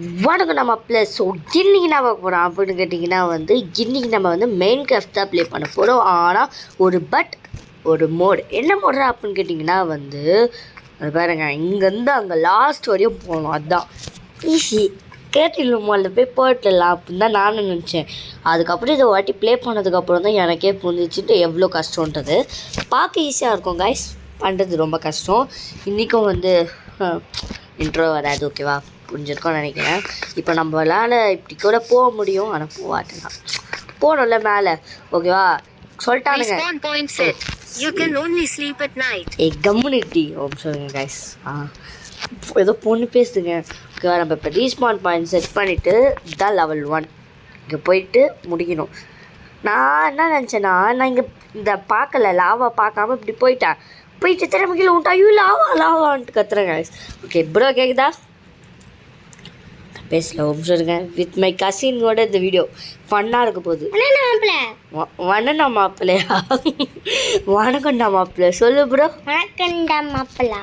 வணக்கம் நம்ம plus. So இன்றைக்கி என்ன பார்க்க போகிறோம் அப்படின்னு கேட்டிங்கன்னா இன்றைக்கி நம்ம மெயின் கிராஃப்ட் தான் ப்ளே பண்ண போகிறோம். ஆனால் ஒரு மோடு என்ன மோடு அப்படின்னு கேட்டிங்கன்னா அது பாருங்க, இங்கேருந்து அங்கே லாஸ்ட் வரையும் போகணும். அதுதான் ஈஸி. கேட்டில் மாலில் போய் போயிடலாம் அப்படின்னு தான் நானும் நினச்சேன். அதுக்கப்புறம் இதை வாட்டி ப்ளே பண்ணதுக்கப்புறம் தான் எனக்கே புரிஞ்சிச்சுட்டு எவ்வளோ கஷ்டன்றது. பார்க்க ஈஸியாக இருக்கும் கைஸ், பண்ணுறது ரொம்ப கஷ்டம். இன்றைக்கும் இன்ட்ரோ வராது, ஓகேவா? புரிஞ்சிருக்கோன்னு நினைக்கிறேன். இப்போ நம்மளால் இப்படி கூட போக முடியும், ஆனால் போகாட்டலாம். போகணும்ல மேலே, ஓகேவா? சொல்லிட்டானுங்க கம்யூனிட்டி சொல்லுங்க கைஸ். ஏதோ பொண்ணு பேசுங்க, ஓகேவா? நம்ம இப்போ ரீஸ்பான் பாயிண்ட் செட் பண்ணிவிட்டு தான் லெவல் 1 இங்கே போயிட்டு முடிக்கணும். நான் என்ன நினச்சேன்னா, நான் இங்கே இந்த பார்க்கல, லாவா பார்க்காம இப்படி போயிட்டு திரும்ப கீழே விட்டா ஐயோ லாவான்ட்டு கத்துறேன் கைஸ். ஓகே ப்ரோ, கேட்குதா? பேசல சொல்லுங்க. வித் மை கசினோட இந்த வீடியோ ஃபன்னாக இருக்க போகுது. வணக்கம்டா மாப்பிள்ளையா? வணக்கம்டா மாப்பிள்ளை சொல்லு ப்ரோ. வணக்கம்டா மாப்பிள்ளை.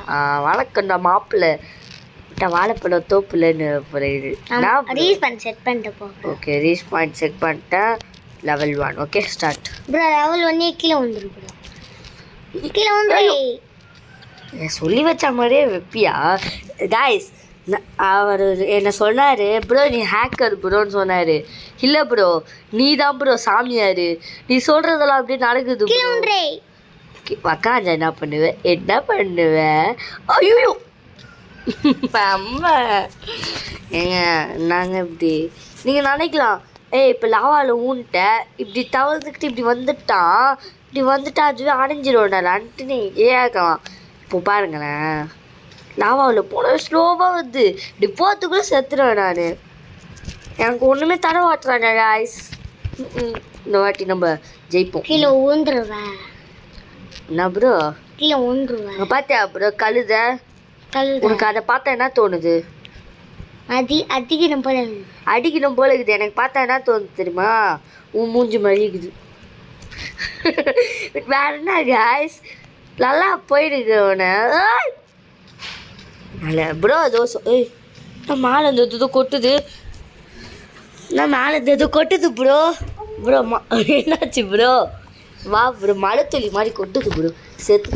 வணக்கம்டா மாப்பிள்ளை. வாழைப்பழம் தோப்புலன்னு செட் பண்ணிட்டு. ஓகே, ரீஸ் பாயிண்ட் செட் பண்ணிட்டேன். Level 1 okay start. Bro level 1 கீழே வந்துரு ப்ரோ. கீழே வந்து சொல்லி வச்ச மாதிரியே வைப்பியா காய்ஸ்? அவர் என்ன சொன்னார், ப்ரோ நீ ஹேக்கர் ப்ரோன்னு சொன்னார். இல்லை ப்ரோ, நீ தான் ப்ரோ சாமியார். நீ சொல்கிறதெல்லாம் அப்படியே நடக்குது. உக்காஞ்சா என்ன பண்ணுவேன்? ஐயோ அம்மா ஏங்க, நாங்கள் இப்படி நீங்கள் நினைக்கலாம், இப்போ லாவாவில் ஊன்ட்ட இப்படி தவறுத்துக்கிட்டு இப்படி வந்துட்டா அதுவே அடைஞ்சிடும்டான்ட்டு நீங்கள் கேட்கலாம். இப்போ பாருங்களேன், லாவாவில் போனால் ஸ்லோவாக இப்படி போகிறதுக்குள்ளே செத்துடுவேன் நான். எனக்கு ஒன்றுமே தர மாட்டுறாங்க காய்ஸ். இந்த வாட்டி நம்ம ஜெயிப்போம். கீழே ஊந்துருவேன். என்ன ப்ரோ கீழே ஊந்துருவேன்? பார்த்தியா ப்ரோ கழுத? உனக்கு அதை பார்த்தா என்ன தோணுது? அடிக்கணும் போல இருக்குது. எனக்கு பார்த்தா என்ன தோணுது தெரியுமா? உன் மூஞ்சி மாதிரி இருக்குது. வேற என்ன காய்ஸ், நல்லா போயிடுது உன ப்ரோ. தோசை நான் மேலே இருந்தது கொட்டுது. ப்ரோ என்னாச்சு ப்ரோ? வா ப்ரோ, மழை துளி மாதிரி கொட்டுது ப்ரோ. செத்து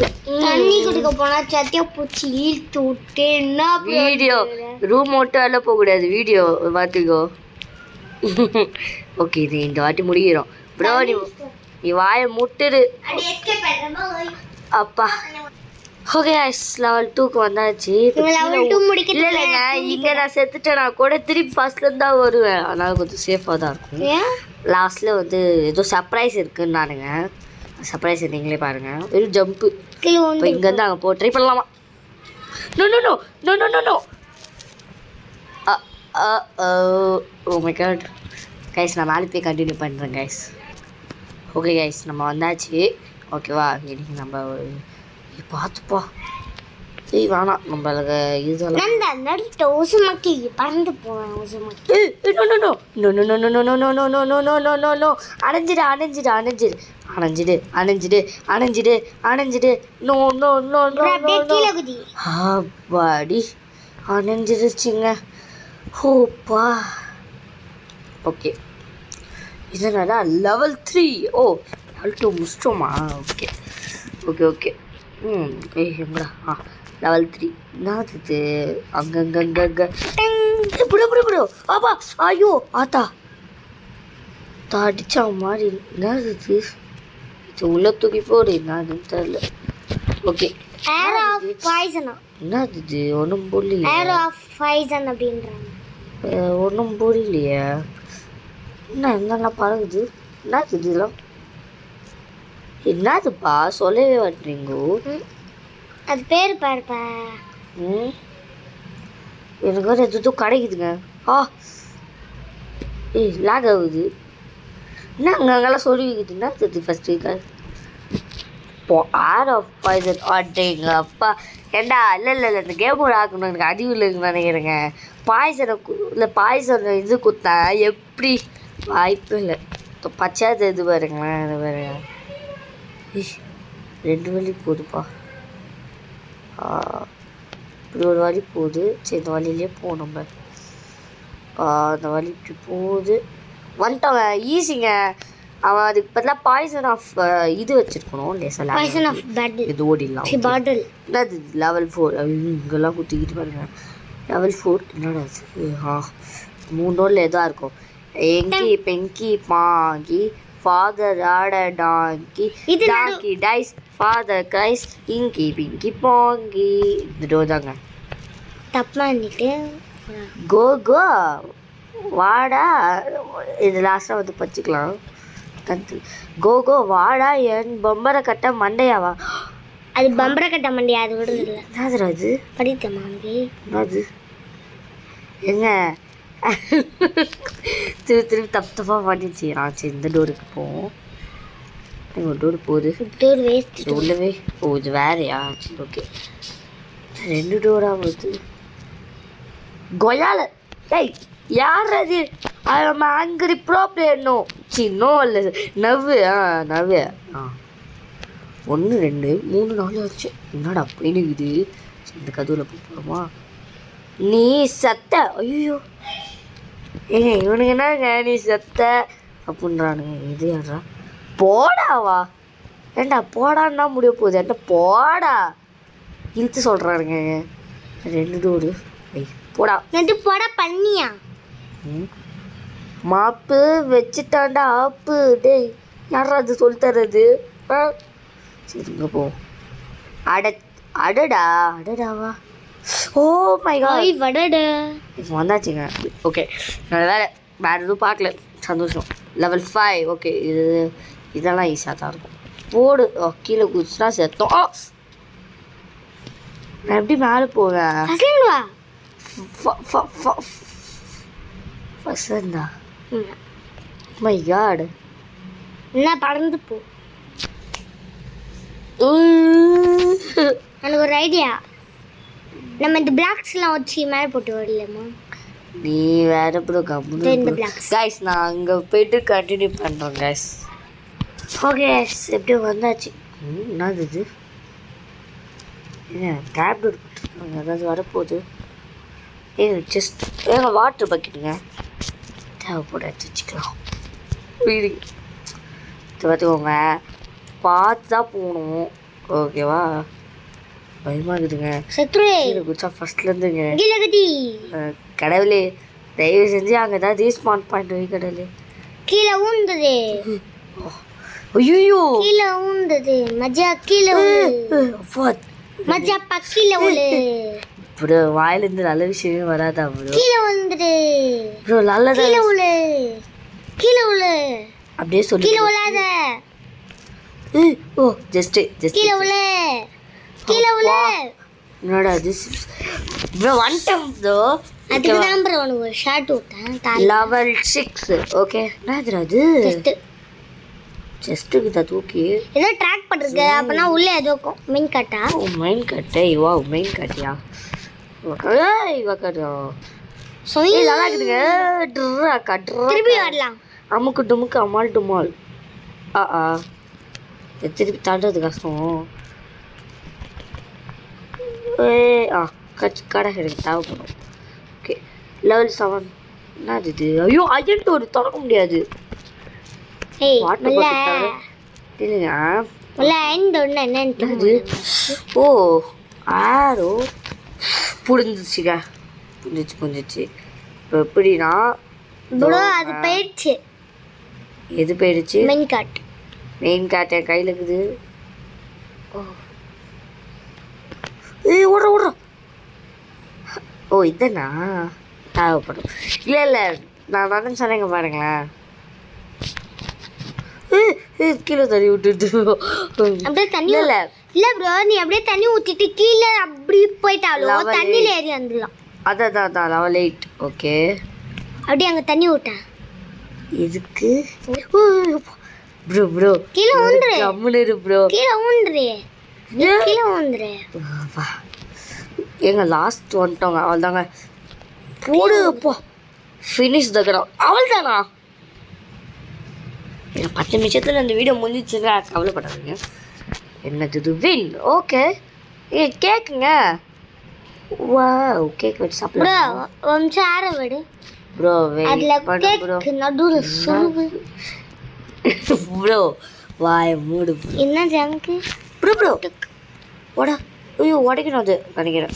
தண்ணி குடிக்க போனா சத்தியா பூச்சி இழுத்து விட்டு என்ன வீடியோ ரூம் மட்டும் எல்லாம் போகக்கூடாது, வீடியோ பார்த்துக்கோ. ஓகே, இது இந்த வாட்டி முடிக்கிறோம் ப்ரோ. நீ வாயை முட்டுரு அப்பா. ஓகே லெவல் 2க்கு வந்தாச்சு. இல்லைங்க, இங்கே நான் செத்துட்டேன்னா கூட திருப்பி ஃபர்ஸ்ட்லேருந்து தான் வருவேன். அதனால் கொஞ்சம் சேஃபாக தான் இருக்கும். லாஸ்ட்டில் ஏதோ சர்ப்ரைஸ் இருக்குன்னு நானுங்க. சர்ப்ரைஸ் நீங்களே பாருங்கள். வெறும் ஜம்ப்பு. இப்போ இங்கேருந்து அங்கே ட்ரை பண்ணலாமா? No. Oh my god guys, நான் மேலே போய் கண்டினியூ பண்ணுறேன் கைஸ். ஓகே கைஸ், நம்ம வந்தாச்சு, ஓகேவா? இன்னைக்கு நம்ம பார்த்துப்பா. வேணாம் நம்மளுக்கு இதெல்லாம் பறந்து போவேன். அணைஞ்சிடு. வாடி அணைஞ்சிருச்சுங்க. ஓப்பா. ஓகே, இதனால லெவல் 3. ஓ லெவல் 2 முடிச்சிட்டோமா? ஓகே எங்கடா? லெவல் 3 என்னது? அங்கங்க ப்ரோ ஆப்பா. ஐயோ ஆத்தா அடிச்சா மாதிரி. என்னது இது? உள்ள தூக்கி போடு. என்னதுன்னு தெரியல. ஓகே, என்னது இது? ஒன்றும் புரியலையே. என்னெல்லாம் பழகுது? என்னது இதெல்லாம்? என்னதுப்பா சொல்லவே மாட்டீங்க? அது பேர் பாருப்பா. எனக்கு வேறு எதுவும் கிடைக்குதுங்க. லாக் ஆகுது. என்ன அங்கெல்லாம் சொல்லிக்குது? என்னது ஃபஸ்ட்டு இப்போ ஆர் ஆஃப் பாய்சன் ஆட்டேங்க அப்பா. ஏண்டா இல்லை இந்த கேம் ஆக்கணும், எனக்கு அறிவு இல்லைன்னு நினைக்கிறேங்க. பாய்சனை இது குத்தா எப்படி? வாய்ப்பு இல்லை. பச்சாது இது பாருங்களேன், இது பாருங்க. 2 வழி போகுதுப்பா. இப்படி ஒரு வழி போகுது. சரி, இந்த வழியிலே போகணும். நம்ம அந்த வழி இப்படி போகுது. வந்துட்டவங்க ஈஸிங்க. அவன் அதுக்கு பதிலாக பாய்சன் ஆஃப் இது வச்சுருக்கணும். பாய்சன் ஆஃப் பேட்டில் இது ஓடிடலாம். பாட்டில் என்னது level 4? இங்கெல்லாம் குத்திக்கிட்டு பாருங்க. level 4 என்னடா அது? 3 டோரில் எதாக இருக்கும். எங்கி பெங்கி பாங்கி ஃபாதர் ஆட டாங்கி டாங்கி டைஸ் ஃபாதர் கைஸ் இங்கி பிங்கி பாங்கி. இந்த டோர் தாங்க. தப்பு பண்ணிட்டு கோ கோ வாடா. இது லாஸ்ட்டாக வந்து பச்சுக்கலாம். கோ கோ வாடா என் பொம்பரை கட்ட மண்டையாவா. அது பம்பரை கட்ட மண்டியா? அது விடுறது இல்லை. என்னதுடா அது? படித்தம்மா அங்கே என்னது எங்க திருப்பி தப்பாக பண்ணிச்சு. சரி இந்த டோருக்கு போவோம். ஒரு டோர் போகுது. Door waste. உள்ளவே இது வேறையா? சரி ஓகே. 2 டோராக போகுது. கொயால ஏய் யார் அது? நம்ம ஆங்கரி ப்ராப்ளம் சின்னோ இல்லை நவ்வு. நவ்வு 1 2 3 4 ஆச்சு. என்னடா போயிடுக்குது. இந்த கதவுல போய் போகிறோமா? நீ சத்த. ஐயோ ஏங்க இவனுக்கு என்னங்க நீ சத்த அப்படின்றானுங்க. இது யாரா? போடாவா? ஏண்டா போடான்னா முடிய போகுது. ஏன்டா போடா இழுத்து சொல்கிறானுங்க. 2 டோரு. போடா நட்டு போடா பண்ணியா? மாப்பு வச்சுட்டாண்டா ஆப்பு. டேய் யாரா அது சொல்லித்தரது? சரிங்க போ. அடடா அடடாவா. ஓ மை காட் வடடா இப்போ வந்தாச்சுங்க. ஓகே நல்ல வேலை. வேறு எதுவும் பார்க்கல. சந்தோஷம். level 5. ஓகே இதெல்லாம் ஈஸியாக தான் இருக்கும். போடு. கீழே குதிச்சுனா செத்தோம். நான் எப்படி மேலே போவேன்? Vasantha my god. என்ன பறந்து போ. எனக்கு ஒரு ஐடியா. நம்ம இந்த பிளாக்ஸ்லாம் வச்சு மேலே போட்டு வரலாமா? நீ வேற ப்ரோ இந்த blocks. கைஸ் நான் அங்கே போயிட்டு கண்டினியூ பண்ணுறோம் கைஸ். ஓகே எப்படியோ வந்தாச்சு. என்னது இது? ஏங்க டேப்லெட் ஏதாவது வரப்போகுது. ஏங்க ஜஸ்ட் ஏங்க வாட்டர் பக்கெட்டுங்க தேவைப்பட எடுத்து வச்சுக்கலாம். இது பார்த்துக்கோங்க. பார்த்து தான் போகணும். ஓகேவா? பயமாக இருக்குதுங்க. சத்ருவே குச்சா ஃபர்ஸ்ட்லேருந்துங்க. கீழகதி கடவுளே தயவு செஞ்சு அங்கே தான் ரீஸ்பான் பாயிண்ட் வை கடவுளே. கீழே ஊந்தது. ஐயோ கீழே ஊந்தது. மஜா கீழே மஜா கீழே உள்ள ப்ரோ வாயிலேருந்து நல்ல விஷயமே வராதா ப்ரோ? கீழே வந்துடு ப்ரோ நல்லதா கீழே உள்ள கீழே உள்ள அப்படியே சொல்லி கீழே உள்ளாத. ஓ ஜஸ்ட் கீழே உள்ள கீழே உள்ள. என்னடா இது ப்ரோ வந்துட்டோம் ப்ரோ. அதுக்கு தான் ப்ரோ உனக்கு ஒரு ஷார்ட் விட்டேன். level 6. ஓகே என்னதுடா அது? செஸ்ட்டுக்கு தான் தூக்கி ஏதோ ட்ராக் பண்ணிருக்கு. அப்போனா உள்ளே ஏதோ மெயின் கட்டா. ஓ மெயின் கட்டை. வா மெயின் கட்டியா? இவ கட்டா நல்லா இருக்குதுங்க. ட்ரா கட்ரா திருப்பி வரலாம். அமுக்கு டுமுக்கு அம்மாள் டுமால். திருப்பி தாண்டது கஷ்டம். கடை எனக்கு தேவைப்படும். Okay level 7. என்னது இது? ஐயோ அஜென்ட் ஒரு திறக்க முடியாது. ஏய் வாட்டர் பாட்டில் இல்லைங்க. என்னன்னு ஓ ஆரோ புரிஞ்சிச்சுங்க. புரிஞ்சிச்சு. இப்போ எப்படின்னா ப்ரோ அது போயிடுச்சு. எது போயிடுச்சு? Main card. மெயின் காட் என் கையில் இருக்குது. ஓடுற ஓ இதனா தேவைப்படும். இல்லை நான் நடந்து சொன்னேங்க பாருங்களேன். கீழே தண்ணி விட்டுட்டு அப்படியே தண்ணி இல்லை இல்ல ப்ரோ நீ அப்படியே தண்ணி ஊத்திட்டு கீழே அப்படி போயிட்டாலும் தண்ணியில ஏறி வந்துடலாம். அதான் level 8. ஓகே அப்படியே அங்கே தண்ணி விட்டேன். எதுக்கு ப்ரோ கீழே ஊந்துரு. கம்முனு ப்ரோ கீழே ஊந்துரு. கீழே ஊந்துரு. ஏங்க லாஸ்ட் வந்துட்டோங்க. அவள் தாங்க போடு. அப்போ ஃபினிஷ் த கிரவுண்ட். அவள் தானா? 10 நிமிஷத்தில் இந்த வீடியோ முடிஞ்சிச்சுங்க. கவலைப்படாதீங்க. என்னது வின். ஓகே கேக்குங்க. வா கேக் வச்சு சாப்பிடலாம். ஒரு நிமிஷம் ஆற விடு. ப்ரோ அதுல வெயிட் பண்ணு ப்ரோ கேக் நடுவுல சொருகு. ப்ரோ வாய் மூடு ப்ரோ என்ன ஜனக்கு ப்ரோ ஓடா ஐயோ உடைக்கணும் அது நினைக்கிறேன்.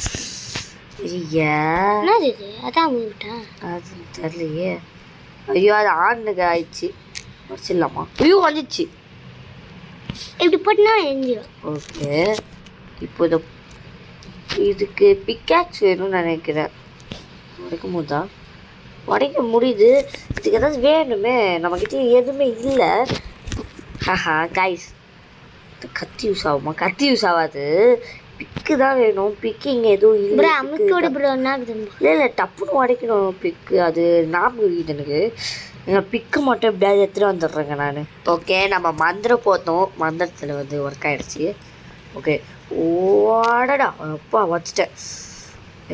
ஐயா என்னது இது? அதான் விட்டா அது தெரியலையே. ஐயோ அது ஆண்ணுக்கு ஆயிடுச்சு. வச்சிடலாமா? ஐயோ வந்துச்சு. இப்படி போட்டுனா எஞ்சிடும். ஓகே இப்போ இதுக்கு பிக்காக்ஸ் வேணும்னு நினைக்கிறேன். உடைக்கும் போதா உடைக்க முடியுது. இதுக்கு ஏதாவது வேணுமே, நம்மக்கிட்ட எதுவுமே இல்லை. ஹஹா கைஸ் கத்தி யூஸ் ஆகுமா? கத்தி யூஸ் ஆகாது, பிக்கு தான் வேணும். பிக்கு இங்கே எதுவும் ப்ரோ இல்லை. அமுக்கோட ப்ரோ என்ன ஆகுது? இல்லை டப்புன்னு உடைக்கணும் பிக்கு. அது ஞாபகம் இருக்குது எனக்கு. நான் பிக்கு மட்டும் எப்படியாவது எடுத்துகிட்டு வந்துடுறேங்க நான். ஓகே நம்ம மந்திரம் போத்தோம். மந்திரத்தில் வந்து ஒர்க் ஆகிடுச்சு. ஓகே ஓடடா அப்பா வச்சிட்டேன்.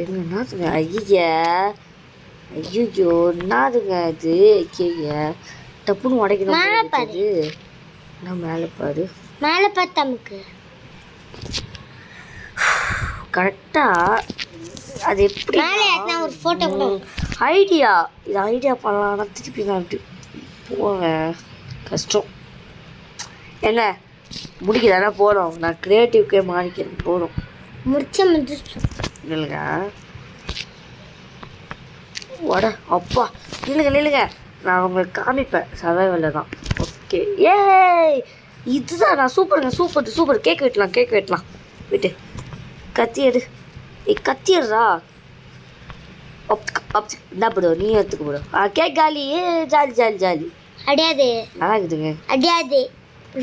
எங்க என்னதுங்க? ஐயா ஐயோ என்னதுங்க இது? ஐயா டப்புன்னு உடைக்கணும். நான் மேலே பாரு. மேலே பார்த்து அமுக்கு. கரெக்டாக அது எப்படி மேலே நான் ஒரு ஃபோட்டோ கூட ஐடியா இது ஐடியா பண்ணலாம்னா திருப்பி நான் இப்படி போவேன். கஷ்டம். என்ன முடிக்கதானே போகிறோம். நான் க்ரியேட்டிவ்க்கே மாறிக்கிறேன் போகிறோம். முடிச்சு இல்லைங்க வட அப்பா இல்லைங்க நான் உங்களுக்கு காமிப்பேன். சர்வைவலில் தான். ஓகே ஏய் இதுதான் நான் சூப்பர். கேக் வெட்டலாம் விட்டு கத்தி எடு. கத்தி எடுறா. என்ன ப்ரோ நீ எடுத்துக்க ப்ரோ. கேக் காலி. ஜாலி அடியாது நல்லா இருக்குதுங்க. அடியாது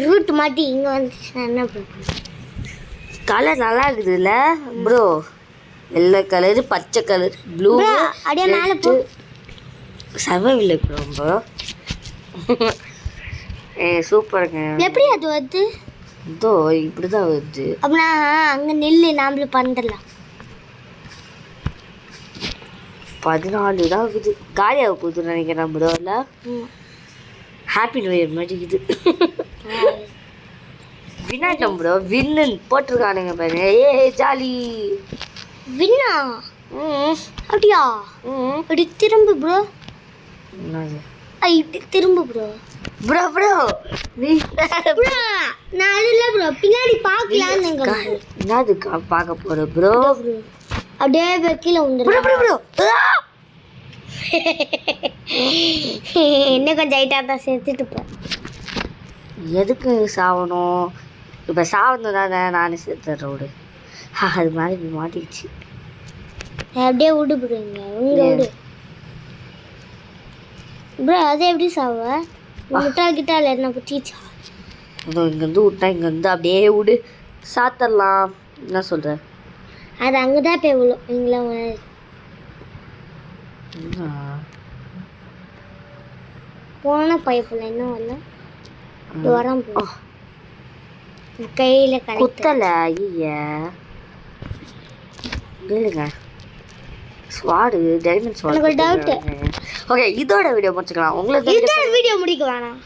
ரூட் மாட்டி இங்கே வந்துச்சு. நான் என்ன பண்ணுறேன்? கலர் நல்லா இருக்குதுல்ல ப்ரோ. வெள்ளை கலரு, பச்சை கலர், ப்ளூ. அப்படியே மேலே போ. சர்வைவல் ரொம்ப சூப்பருங்க. எப்படி அது வருது? இதோ இப்படி தான் வருது. அப்படின்னா அங்கே நெல் நாமளும் பண்ணிடலாம். 14 தான் இருக்குது. காலியாக போகுதுன்னு நினைக்கிறேன் ப்ரோ. இல்லை ஹாப்பி நியூ இயர் மாதிரி இது. வினாட்டம் ப்ரோ வின்னு போட்டிருக்கானுங்க பாருங்க. ஜாலி வின்னா. அப்படியா? இப்படி திரும்ப ப்ரோ. என்னது இப்படி திரும்ப ப்ரோ. ப்ரோ நீ நான் அது இல்லை ப்ரோ, பின்னாடி பார்க்கலான்னு. என்னது பார்க்க போற ப்ரோ? அப்படியே கீழே வந்துடும் ப்ரோ. இன்னும் கொஞ்சம் ஹைட்டாக தான் சேர்த்துட்டு போ. எதுக்கு சாவணும்? இப்போ சாவணும் தானே. நானே சேர்த்துறேன் விடு. அது மாதிரி இப்படி மாட்டிடுச்சு. அப்படியே விடு ப்ரோங்க. உங்க விடு ப்ரோ. அது எப்படி சாவ? முட்டாள் என்ன பற்றிச்சா? இதோ இங்கேருந்து விட்டா இங்கேருந்து அப்படியே விடு சாத்தரலாம். என்ன சொல்கிறேன்? அது அங்கே தான் போய் விழும். நீங்களாம் போன பைப்பில் இன்னும் வரல. வரம் போ கையில் குத்தலை. ஐயா இல்லைங்க ஸ்வாடு டைமண்ட் ஸ்வாடு. எனக்கு ஒரு டவுட்டு. ஓகே இதோட வீடியோ முடிச்சுக்கலாம். உங்களுக்கு வீடியோ முடிக்க வேணாம்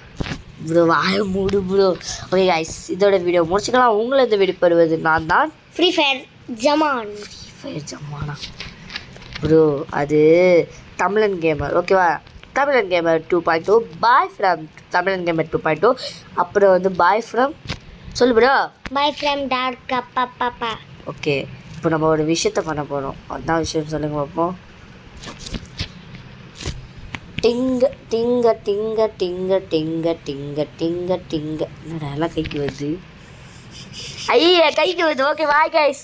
ப்ரோ. வாய மூடு ப்ரோ. ஓகே கைஸ் இதோட வீடியோ முடிச்சுக்கலாம். உங்களை இந்த வீடியோ பெறுவது நான் தான் ஃப்ரீ ஃபயர் ஜமானா ப்ரோ. அது தமிழன் கேமர். ஓகேவா? தமிழன் கேமர் 2.2. பாய் ஃப்ரம் தமிழன் கேமர் 2.2. அப்புறம் வந்து பாய் ஃப்ரம் சொல்லு ப்ரோ. பாய் ஃப்ரம் டார்க் அப்பா. ஓகே இப்போ நம்ம ஒரு விஷயத்த பண்ண போகிறோம். அதான் விஷயம் சொல்லுங்க பார்ப்போம். டிங்க டிங்க டிங்க டிங்க டிங்க டிங்க டிங்க டிங்க. என்னடா எல்லாம் கைக்கு வருது? ஐயா கைக்கு வருது. Okay bye guys.